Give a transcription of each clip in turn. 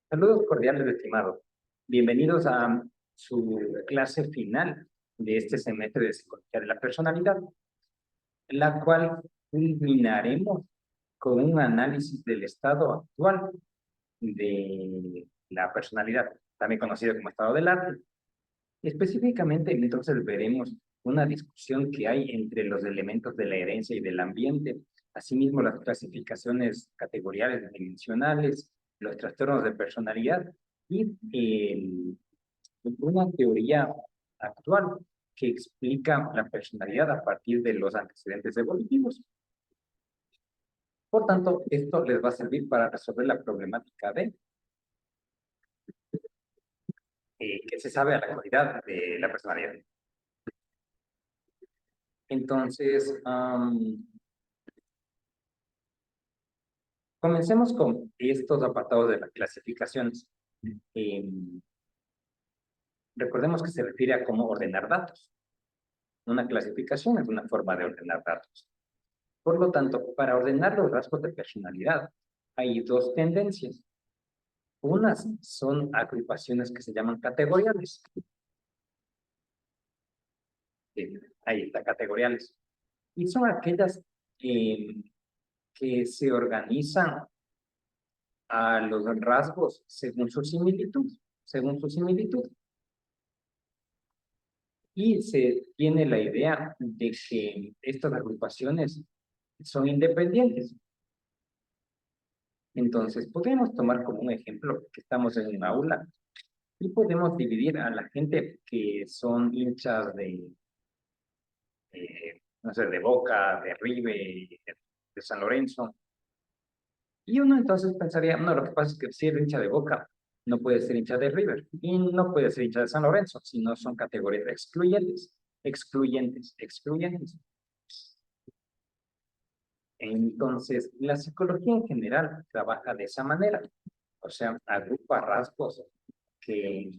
Saludos cordiales, estimados. Bienvenidos a su clase final de este semestre de Psicología de la Personalidad, la cual culminaremos con un análisis del estado actual de la personalidad, también conocido como estado del arte. Específicamente, entonces veremos una discusión que hay entre los elementos de la herencia y del ambiente, asimismo las clasificaciones categoriales dimensionales, los trastornos de personalidad y una teoría actual que explica la personalidad a partir de los antecedentes evolutivos. Por tanto, esto les va a servir para resolver la problemática de qué se sabe a la actualidad de la personalidad. Entonces, comencemos con estos apartados de las clasificaciones. Recordemos que se refiere a cómo ordenar datos. Una clasificación es una forma de ordenar datos. Por lo tanto, para ordenar los rasgos de personalidad, hay dos tendencias. Unas son agrupaciones que se llaman categoriales. Ahí está, categoriales. Y son aquellas que se organizan a los rasgos según su similitud, Y se tiene la idea de que estas agrupaciones son independientes. Entonces, podemos tomar como un ejemplo que estamos en un aula y podemos dividir a la gente que son hinchas no sé, de Boca, de River, de San Lorenzo. Y uno entonces pensaría, no, lo que pasa es que si es hincha de Boca, no puede ser hincha de River y no puede ser hincha de San Lorenzo, sino son categorías excluyentes. Entonces, la psicología en general trabaja de esa manera, o sea, agrupa rasgos que,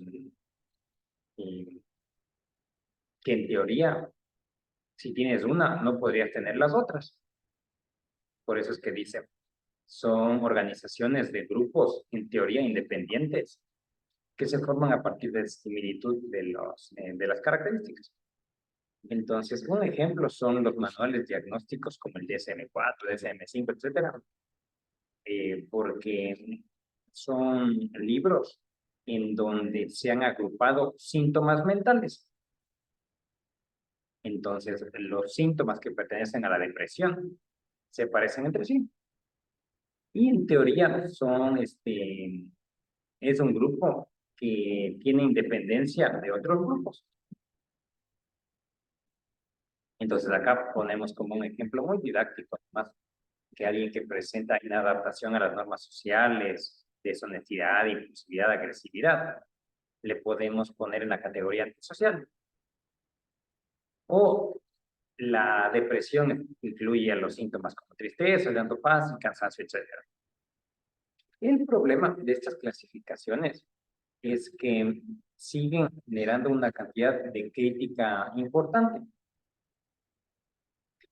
que, que en teoría, si tienes una, no podrías tener las otras. Por eso es que dice, son organizaciones de grupos, en teoría, independientes, que se forman a partir de similitud de las características. Entonces, un ejemplo son los manuales diagnósticos como el DSM-4, DSM-5, etcétera, porque son libros en donde se han agrupado síntomas mentales. Entonces, los síntomas que pertenecen a la depresión se parecen entre sí. Y en teoría es un grupo que tiene independencia de otros grupos. Entonces, acá ponemos como un ejemplo muy didáctico, más que alguien que presenta inadaptación a las normas sociales, deshonestidad, impulsividad, agresividad, le podemos poner en la categoría antisocial. O la depresión incluye los síntomas como tristeza, llanto fácil, cansancio, etc. El problema de estas clasificaciones es que siguen generando una cantidad de crítica importante,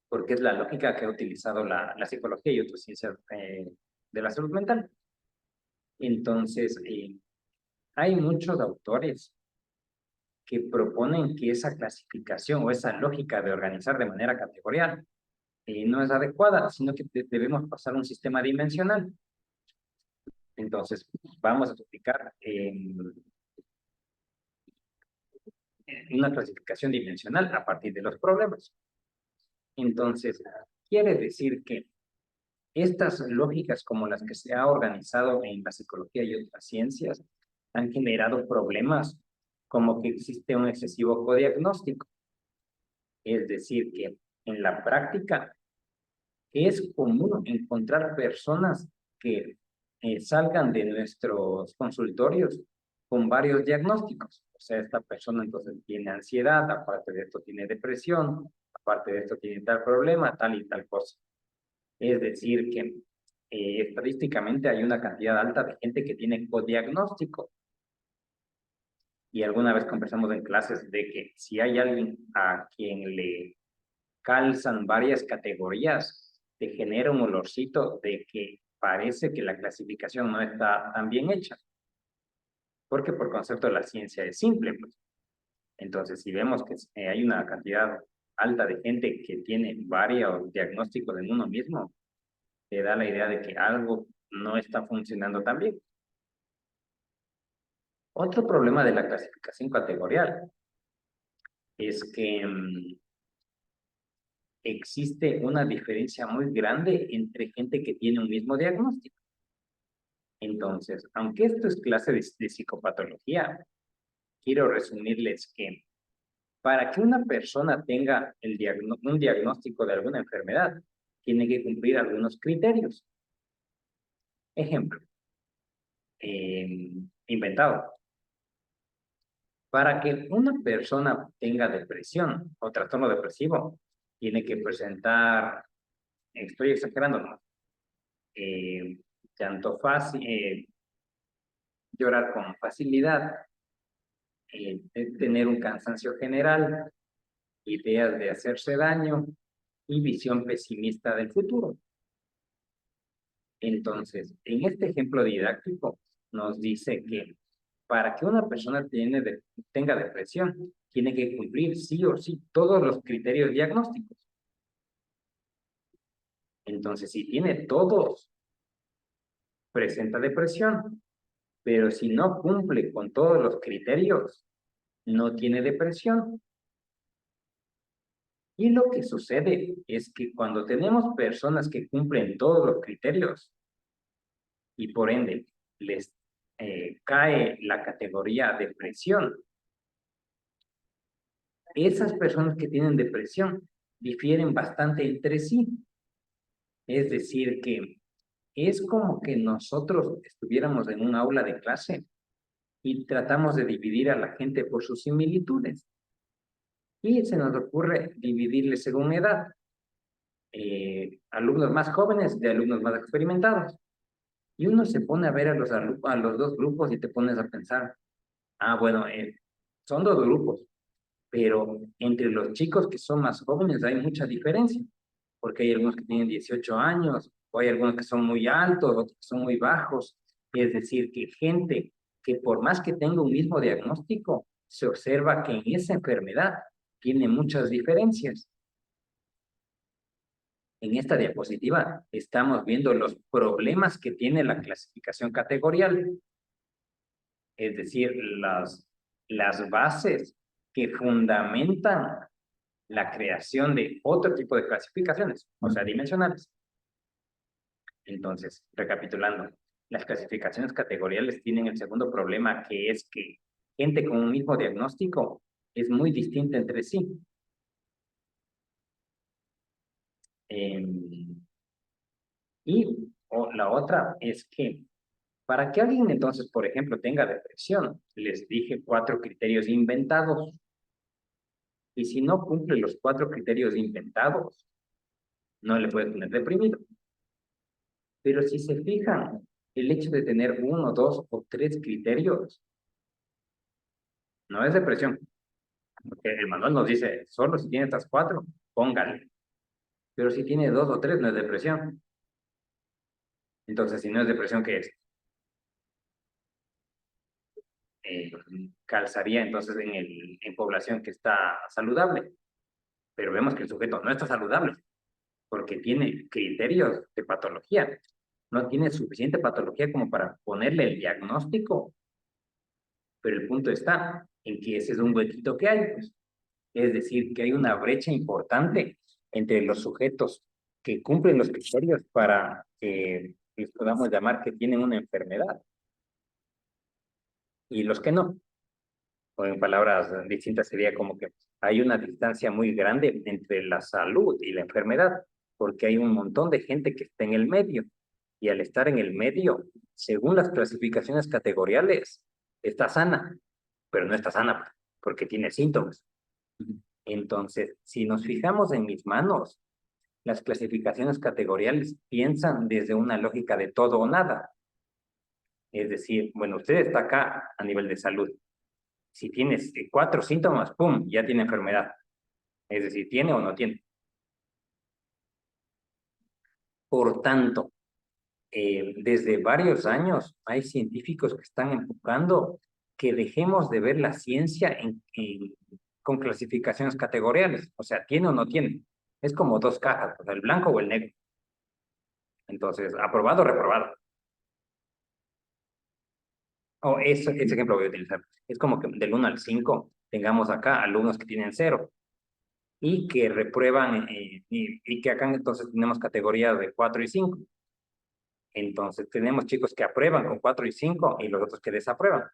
porque es la lógica que ha utilizado la psicología y otras ciencias de la salud mental. Entonces, hay muchos autores que proponen que esa clasificación o esa lógica de organizar de manera categorial no es adecuada, sino que debemos pasar a un sistema dimensional. Entonces, vamos a explicar una clasificación dimensional a partir de los problemas. Entonces, quiere decir que estas lógicas como las que se ha organizado en la psicología y otras ciencias han generado problemas como que existe un excesivo codiagnóstico. Es decir, que en la práctica es común encontrar personas que salgan de nuestros consultorios con varios diagnósticos. O sea, esta persona entonces tiene ansiedad, aparte de esto tiene depresión, aparte de esto tiene tal problema, tal y tal cosa. Es decir, que estadísticamente hay una cantidad alta de gente que tiene codiagnóstico. Y alguna vez conversamos en clases de que si hay alguien a quien le calzan varias categorías, te genera un olorcito de que parece que la clasificación no está tan bien hecha. porque por concepto la ciencia es simple, pues. Entonces, si vemos que hay una cantidad alta de gente que tiene varios diagnósticos en uno mismo, te da la idea de que algo no está funcionando tan bien. Otro problema de la clasificación categorial es que existe una diferencia muy grande entre gente que tiene un mismo diagnóstico. Entonces, aunque esto es clase de psicopatología, quiero resumirles que para que una persona tenga un diagnóstico de alguna enfermedad, tiene que cumplir algunos criterios. Ejemplo, inventado. Para que una persona tenga depresión o trastorno depresivo, tiene que presentar, estoy exagerando, ¿no? Llanto fácil, llorar con facilidad, tener un cansancio general, ideas de hacerse daño y visión pesimista del futuro. Entonces, en este ejemplo didáctico nos dice que para que una persona tenga depresión, tiene que cumplir sí o sí todos los criterios diagnósticos. Entonces, si tiene todos, presenta depresión, pero si no cumple con todos los criterios, no tiene depresión. Y lo que sucede es que cuando tenemos personas que cumplen todos los criterios y por ende les cae la categoría depresión, esas personas que tienen depresión difieren bastante entre sí. Es decir, que es como que nosotros estuviéramos en un aula de clase y tratamos de dividir a la gente por sus similitudes. Y se nos ocurre dividirles según edad. Alumnos más jóvenes de alumnos más experimentados. Y uno se pone a ver a los dos grupos y te pones a pensar, bueno, son dos grupos, pero entre los chicos que son más jóvenes hay mucha diferencia, porque hay algunos que tienen 18 años, o hay algunos que son muy altos, otros que son muy bajos. Es decir, que gente que por más que tenga un mismo diagnóstico, se observa que en esa enfermedad tiene muchas diferencias. En esta diapositiva estamos viendo los problemas que tiene la clasificación categorial, es decir, las bases que fundamentan la creación de otro tipo de clasificaciones, o sea, dimensionales. Entonces, recapitulando, las clasificaciones categoriales tienen el segundo problema, que es que gente con un mismo diagnóstico es muy distinta entre sí. La otra es que para que alguien entonces, por ejemplo, tenga depresión, les dije 4 criterios inventados. Y si no cumple los 4 criterios inventados, no le puede poner deprimido. Pero si se fijan, el hecho de tener 1, 2 o 3 criterios no es depresión. Porque el manual nos dice, solo si tiene estas 4, póngale. Pero si tiene 2 o 3, no es depresión. Entonces, si no es depresión, ¿qué es? Calzaría entonces en población que está saludable. Pero vemos que el sujeto no está saludable porque tiene criterios de patología. No tiene suficiente patología como para ponerle el diagnóstico. Pero el punto está en que ese es un huequito que hay, pues. Es decir, que hay una brecha importante entre los sujetos que cumplen los criterios para que les podamos llamar que tienen una enfermedad y los que no. O en palabras distintas sería como que hay una distancia muy grande entre la salud y la enfermedad, porque hay un montón de gente que está en el medio. Y al estar en el medio, según las clasificaciones categoriales, está sana, pero no está sana porque tiene síntomas. Entonces, si nos fijamos en mis manos, las clasificaciones categoriales piensan desde una lógica de todo o nada. Es decir, bueno, usted está acá a nivel de salud. Si tienes 4 síntomas, ¡pum!, ya tiene enfermedad. Es decir, tiene o no tiene. Por tanto, desde varios años hay científicos que están enfocando que dejemos de ver la ciencia con clasificaciones categoriales. O sea, ¿tiene o no tiene? Es como dos cajas, o sea, el blanco o el negro. Entonces, aprobado o reprobado. O ese ejemplo voy a utilizar. Es como que del 1 al 5 tengamos acá alumnos que tienen 0 y que reprueban, y que acá entonces tenemos categorías de 4 y 5. Entonces tenemos chicos que aprueban con 4 y 5 y los otros que desaprueban.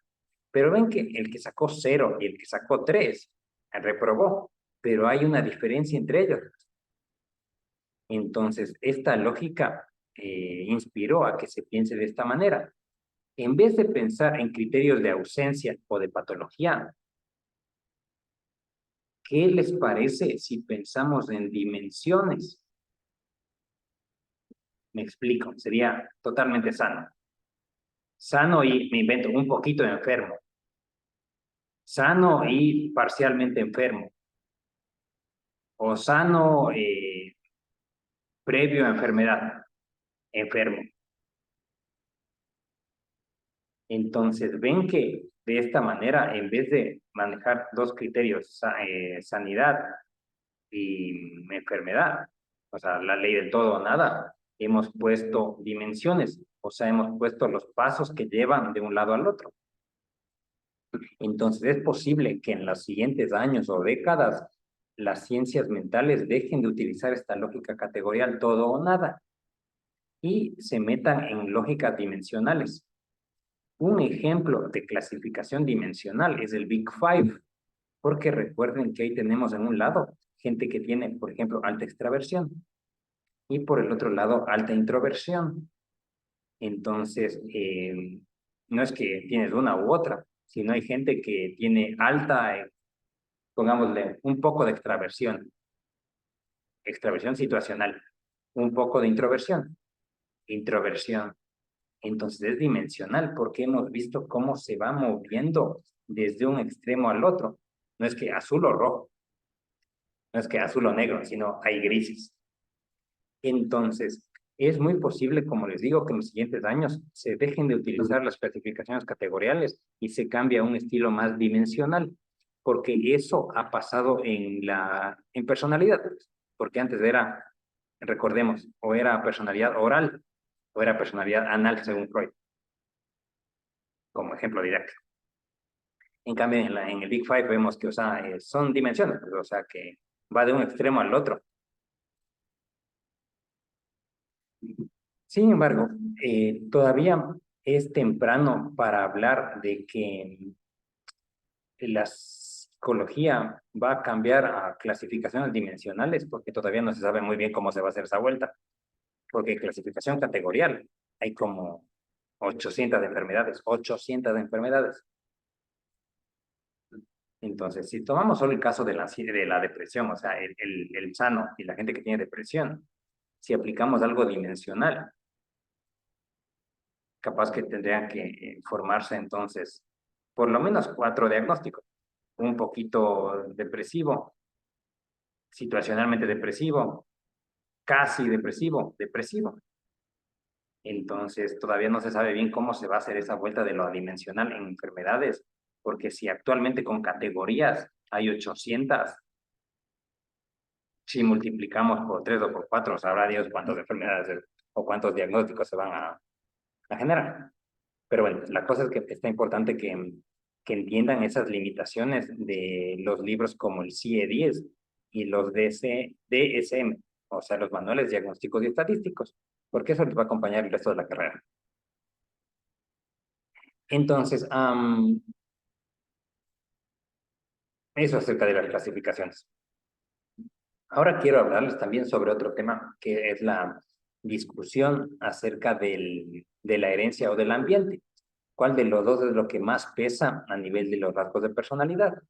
Pero ven que el que sacó 0 y el que sacó 3 reprobó, pero hay una diferencia entre ellos. Entonces, esta lógica inspiró a que se piense de esta manera. En vez de pensar en criterios de ausencia o de patología, ¿qué les parece si pensamos en dimensiones? Me explico, sería totalmente sano. Sano y me invento un poquito enfermo. Sano y parcialmente enfermo. O sano previo a enfermedad, enfermo. Entonces, ven que de esta manera, en vez de manejar dos criterios, sanidad y enfermedad, o sea, la ley del todo o nada, hemos puesto dimensiones, o sea, hemos puesto los pasos que llevan de un lado al otro. Entonces, es posible que en los siguientes años o décadas las ciencias mentales dejen de utilizar esta lógica categorial todo o nada y se metan en lógicas dimensionales. Un ejemplo de clasificación dimensional es el Big Five, porque recuerden que ahí tenemos en un lado gente que tiene, por ejemplo, alta extraversión y por el otro lado alta introversión. Entonces, no es que tienes una u otra, sino hay gente que tiene alta, pongámosle, un poco de extraversión situacional, un poco de introversión. Entonces es dimensional porque hemos visto cómo se va moviendo desde un extremo al otro. No es que azul o rojo, no es que azul o negro, sino hay grises. Entonces, es muy posible, como les digo, que en los siguientes años se dejen de utilizar las clasificaciones categoriales y se cambie a un estilo más dimensional, porque eso ha pasado en personalidad, porque antes era, recordemos, o era personalidad oral o era personalidad anal, según Freud, como ejemplo directo. En cambio, en el Big Five vemos que, o sea, son dimensiones, pues, o sea, que va de un extremo al otro. Sin embargo, todavía es temprano para hablar de que la psicología va a cambiar a clasificaciones dimensionales, porque todavía no se sabe muy bien cómo se va a hacer esa vuelta, porque clasificación categorial hay como 800 enfermedades, 800 enfermedades. Entonces, si tomamos solo el caso de la depresión, o sea, el sano y la gente que tiene depresión, si aplicamos algo dimensional, capaz que tendrían que formarse entonces por lo menos 4 diagnósticos. Un poquito depresivo, situacionalmente depresivo, casi depresivo, depresivo. Entonces, todavía no se sabe bien cómo se va a hacer esa vuelta de lo adimensional en enfermedades, porque si actualmente con categorías hay 800, si multiplicamos por 3 o por 4, sabrá Dios cuántas enfermedades o cuántos diagnósticos se van a generar. Pero bueno, la cosa es que está importante que entiendan esas limitaciones de los libros como el CIE-10 y los DSM, o sea, los manuales diagnósticos y estadísticos, porque eso les va a acompañar el resto de la carrera. Entonces, eso acerca de las clasificaciones. Ahora quiero hablarles también sobre otro tema, que es la discusión acerca de la herencia o del ambiente. ¿Cuál de los dos es lo que más pesa a nivel de los rasgos de personalidad?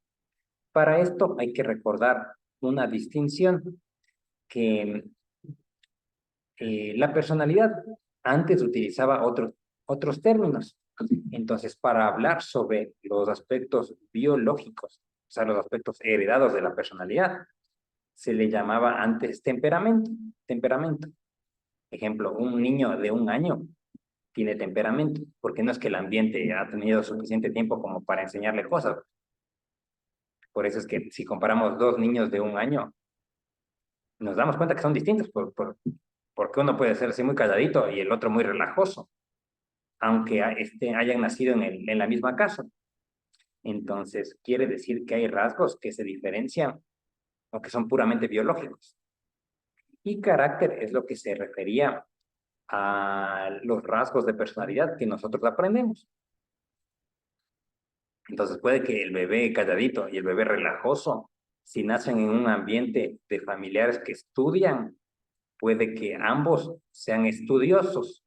Para esto hay que recordar una distinción que la personalidad antes utilizaba otros términos. Entonces, para hablar sobre los aspectos biológicos, o sea, los aspectos heredados de la personalidad, se le llamaba antes temperamento. Ejemplo, un niño de 1 año tiene temperamento, porque no es que el ambiente ha tenido suficiente tiempo como para enseñarle cosas. Por eso es que si comparamos dos niños de un año, nos damos cuenta que son distintos, porque uno puede ser así muy calladito y el otro muy relajoso, aunque hayan nacido en la misma casa. Entonces, quiere decir que hay rasgos que se diferencian o que son puramente biológicos. Y carácter es lo que se refería a los rasgos de personalidad que nosotros aprendemos. Entonces puede que el bebé calladito y el bebé relajoso, si nacen en un ambiente de familiares que estudian, puede que ambos sean estudiosos,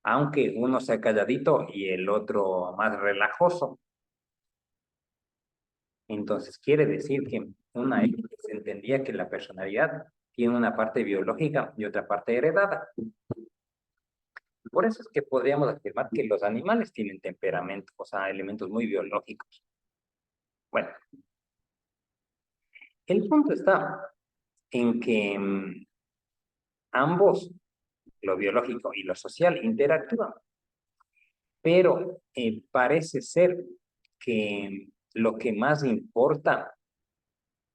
aunque uno sea calladito y el otro más relajoso. Entonces quiere decir que se entendía que la personalidad tiene una parte biológica y otra parte heredada. Por eso es que podríamos afirmar que los animales tienen temperamento, o sea, elementos muy biológicos. Bueno, el punto está en que ambos, lo biológico y lo social, interactúan, pero parece ser que lo que más importa,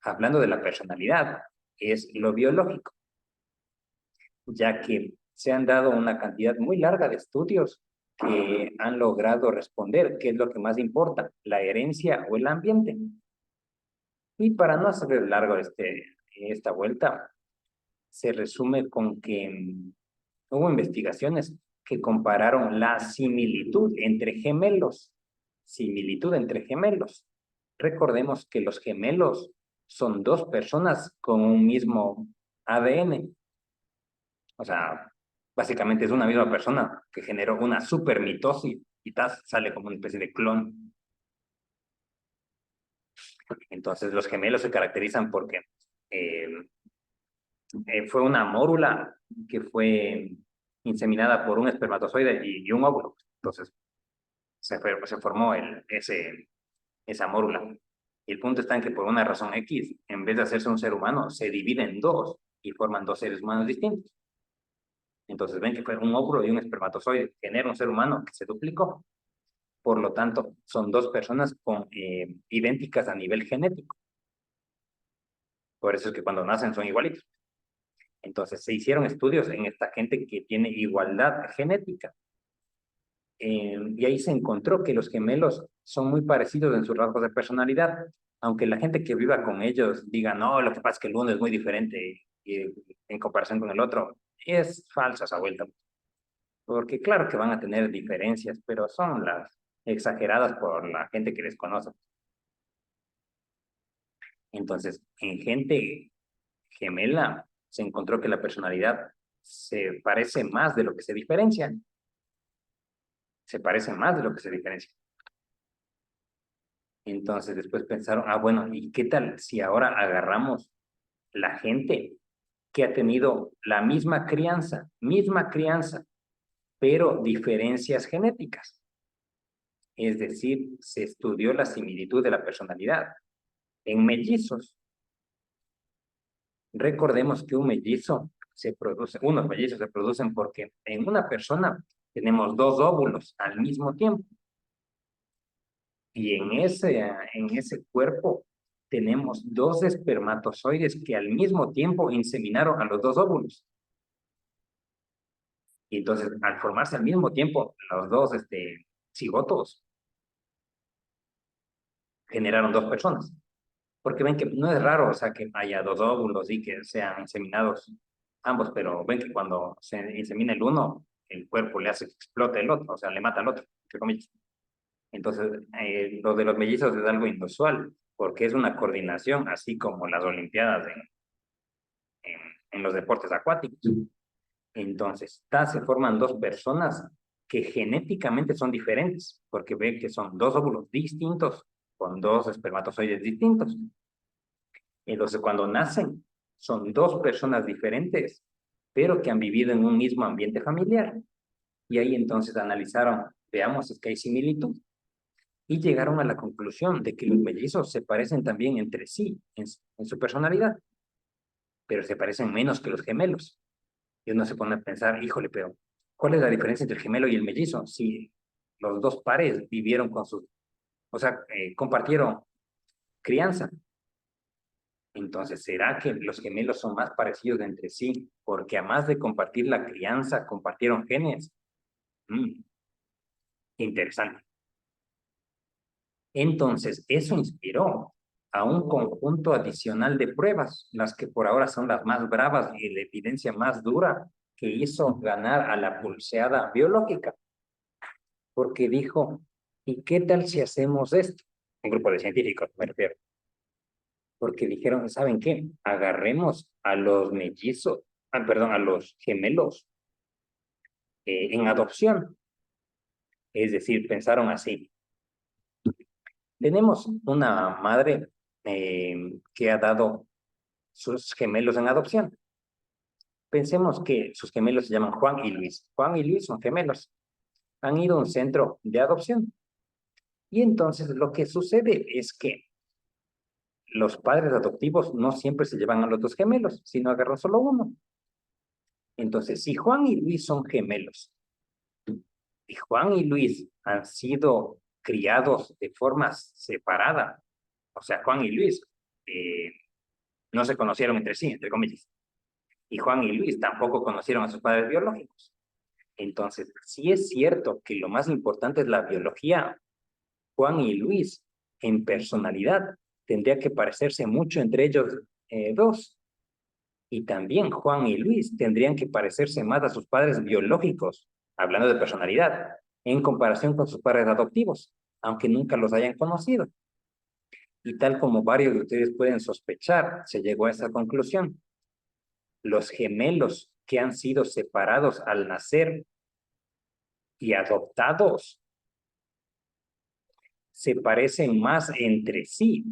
hablando de la personalidad, es lo biológico, ya que se han dado una cantidad muy larga de estudios que han logrado responder qué es lo que más importa, la herencia o el ambiente. Y para no hacer largo esta vuelta, se resume con que hubo investigaciones que compararon la similitud entre gemelos. Similitud entre gemelos. Recordemos que los gemelos son dos personas con un mismo ADN. O sea, básicamente es una misma persona que generó una supermitosis y sale como una especie de clon. Entonces, los gemelos se caracterizan porque eh, fue una mórula que fue inseminada por un espermatozoide y un óvulo. Entonces, se formó esa mórula. Y el punto está en que por una razón X, en vez de hacerse un ser humano, se divide en dos y forman dos seres humanos distintos. Entonces ven que fue un óvulo y un espermatozoide, genera un ser humano que se duplicó. Por lo tanto, son dos personas idénticas a nivel genético. Por eso es que cuando nacen son igualitos. Entonces se hicieron estudios en esta gente que tiene igualdad genética. Y ahí se encontró que los gemelos son muy parecidos en sus rasgos de personalidad, aunque la gente que viva con ellos diga, no, lo que pasa es que el uno es muy diferente en comparación con el otro, es falsa esa vuelta, porque claro que van a tener diferencias, pero son las exageradas por la gente que les conoce. Entonces, en gente gemela se encontró que la personalidad se parece más de lo que se diferencia, se parece más de lo que se diferencia. Entonces después pensaron, bueno, ¿y qué tal si ahora agarramos la gente que ha tenido la misma crianza, pero diferencias genéticas? Es decir, se estudió la similitud de la personalidad en mellizos. Recordemos que unos mellizos se producen porque en una persona tenemos dos óvulos al mismo tiempo. Y en ese cuerpo tenemos dos espermatozoides que al mismo tiempo inseminaron a los dos óvulos. Y entonces, al formarse al mismo tiempo, los dos cigotos generaron dos personas. Porque ven que no es raro, o sea, que haya dos óvulos y que sean inseminados ambos, pero ven que cuando se insemina el uno, el cuerpo le hace que explote el otro, o sea, le mata al otro, entre comillas. Entonces, lo de los mellizos es algo inusual, porque es una coordinación, así como las Olimpiadas en los deportes acuáticos. Entonces, se forman dos personas que genéticamente son diferentes, porque ve que son dos óvulos distintos con dos espermatozoides distintos. Entonces, cuando nacen, son dos personas diferentes, pero que han vivido en un mismo ambiente familiar. Y ahí entonces analizaron, veamos, es que hay similitud. Y llegaron a la conclusión de que los mellizos se parecen también entre sí en su personalidad, pero se parecen menos que los gemelos. Y uno se pone a pensar, híjole, pero ¿Cuál es la diferencia entre el gemelo y el mellizo? Si los dos pares vivieron con sus, o sea, compartieron crianza. Entonces, ¿será que los gemelos son más parecidos entre sí? Porque además de compartir la crianza, compartieron genes. Mm, interesante. Entonces, eso inspiró a un conjunto adicional de pruebas, las que por ahora son las más bravas y la evidencia más dura que hizo ganar a la pulseada biológica. Porque dijo, ¿y qué tal si hacemos esto? Un grupo de científicos, me refiero. Porque dijeron, ¿saben qué? Agarremos a los mellizos, perdón, a los gemelos en adopción. Es decir, pensaron así. Tenemos una madre que ha dado sus gemelos en adopción. Pensemos que sus gemelos se llaman Juan y Luis. Juan y Luis son gemelos. Han ido a un centro de adopción. Y entonces lo que sucede es que los padres adoptivos no siempre se llevan a los dos gemelos, sino agarran solo uno. Entonces, si Juan y Luis son gemelos, y Juan y Luis han sido criados de forma separada, o sea, Juan y Luis no se conocieron entre sí, entre comillas, y Juan y Luis tampoco conocieron a sus padres biológicos. Entonces, sí es cierto que lo más importante es la biología. Juan y Luis, en personalidad, tendría que parecerse mucho entre ellos dos. Y también Juan y Luis tendrían que parecerse más a sus padres biológicos, hablando de personalidad, en comparación con sus padres adoptivos, aunque nunca los hayan conocido. Y tal como varios de ustedes pueden sospechar, se llegó a esa conclusión. Los gemelos que han sido separados al nacer y adoptados se parecen más entre sí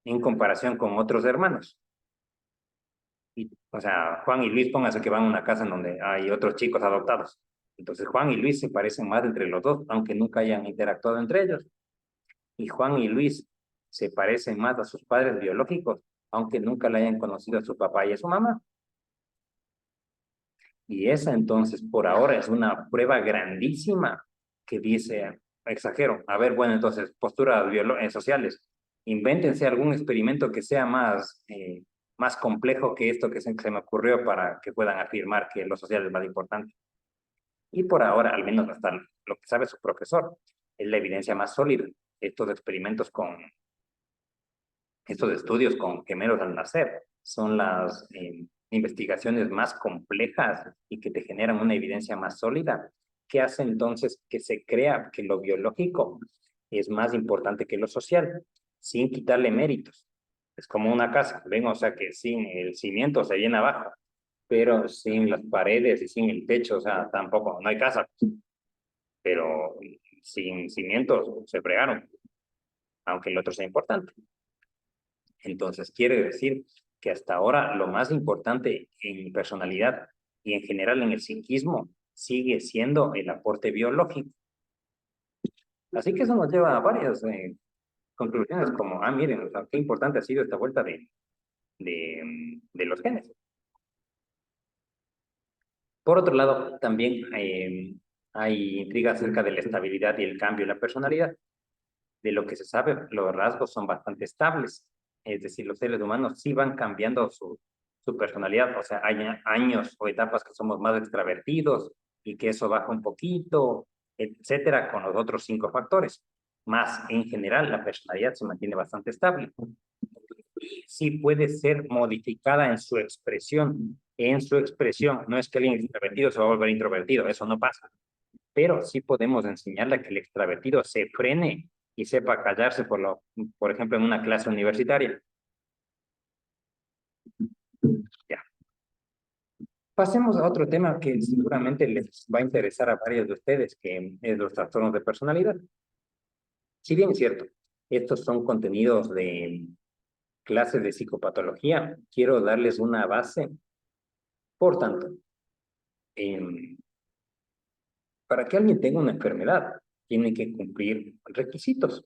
en comparación con otros hermanos. Y, o sea, Juan y Luis, pónganse que van a una casa en donde hay otros chicos adoptados. Entonces, Juan y Luis se parecen más entre los dos, aunque nunca hayan interactuado entre ellos. Y Juan y Luis se parecen más a sus padres biológicos, aunque nunca le hayan conocido a su papá y a su mamá. Y esa entonces, por ahora, es una prueba grandísima que dice, exagero, a ver, bueno, entonces, posturas sociales, invéntense algún experimento que sea más complejo que esto que se me ocurrió para que puedan afirmar que lo social es más importante. Y por ahora, al menos hasta lo que sabe su profesor, es la evidencia más sólida. Estos experimentos estos estudios con gemelos al nacer son las investigaciones más complejas y que te generan una evidencia más sólida, que hace entonces que se crea que lo biológico es más importante que lo social, sin quitarle méritos. Es como una casa, ven, o sea que sin el cimiento se viene abajo, pero sin las paredes y sin el techo, o sea, tampoco, no hay casa, pero sin cimientos se fregaron, aunque el otro sea importante. Entonces, quiere decir que hasta ahora lo más importante en personalidad y en general en el psiquismo sigue siendo el aporte biológico. Así que eso nos lleva a varias conclusiones como, miren, o sea, qué importante ha sido esta vuelta de los genes. Por otro lado, también hay intriga acerca de la estabilidad y el cambio en la personalidad. De lo que se sabe, los rasgos son bastante estables. Es decir, los seres humanos sí van cambiando su personalidad. O sea, hay años o etapas que somos más extravertidos y que eso baja un poquito, etcétera, con los otros 5 factores. Más en general, la personalidad se mantiene bastante estable. Sí puede ser modificada en su expresión. En su expresión, no es que alguien extravertido se va a volver introvertido, eso no pasa. Pero sí podemos enseñarle a que el extravertido se frene y sepa callarse, por ejemplo, en una clase universitaria. Ya. Pasemos a otro tema que seguramente les va a interesar a varios de ustedes, que es los trastornos de personalidad. Si bien es cierto, estos son contenidos de clases de psicopatología, quiero darles una base. Por tanto, para que alguien tenga una enfermedad, tiene que cumplir requisitos.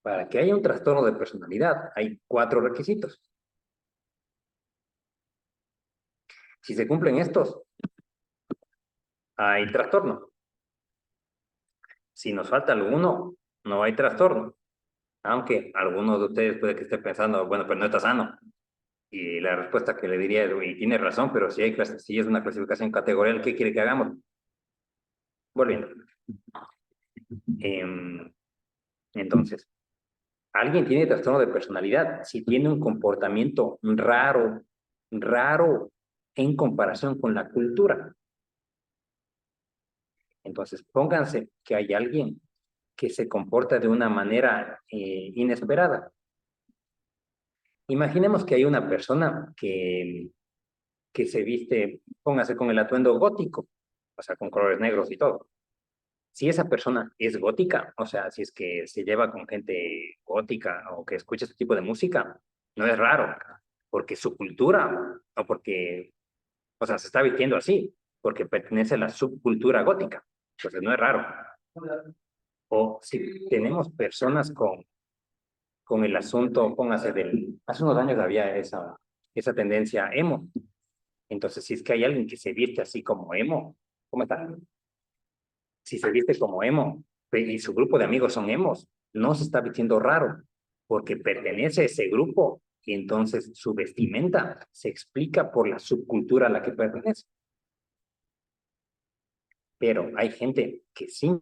Para que haya un trastorno de personalidad, hay 4 requisitos. Si se cumplen estos, hay trastorno. Si nos falta alguno, no hay trastorno. Aunque algunos de ustedes puede que estén pensando, bueno, pero no está sano. Y la respuesta que le diría es, y tiene razón, pero si es una clasificación categorial, ¿qué quiere que hagamos? Volviendo. Entonces, alguien tiene trastorno de personalidad si tiene un comportamiento raro en comparación con la cultura. Entonces, pónganse que hay alguien que se comporta de una manera inesperada. Imaginemos que hay una persona que se viste, póngase con el atuendo gótico, o sea, con colores negros y todo. Si esa persona es gótica, o sea, si es que se lleva con gente gótica o que escucha este tipo de música, no es raro, porque su cultura, o porque, o sea, se está vistiendo así, porque pertenece a la subcultura gótica. Entonces no es raro. O si tenemos personas con el asunto, póngase hace unos años había esa tendencia emo. Entonces, si es que hay alguien que se viste así como emo, ¿cómo está? Si se viste como emo y su grupo de amigos son emos, no se está vistiendo raro, porque pertenece a ese grupo y entonces su vestimenta se explica por la subcultura a la que pertenece. Pero hay gente que sí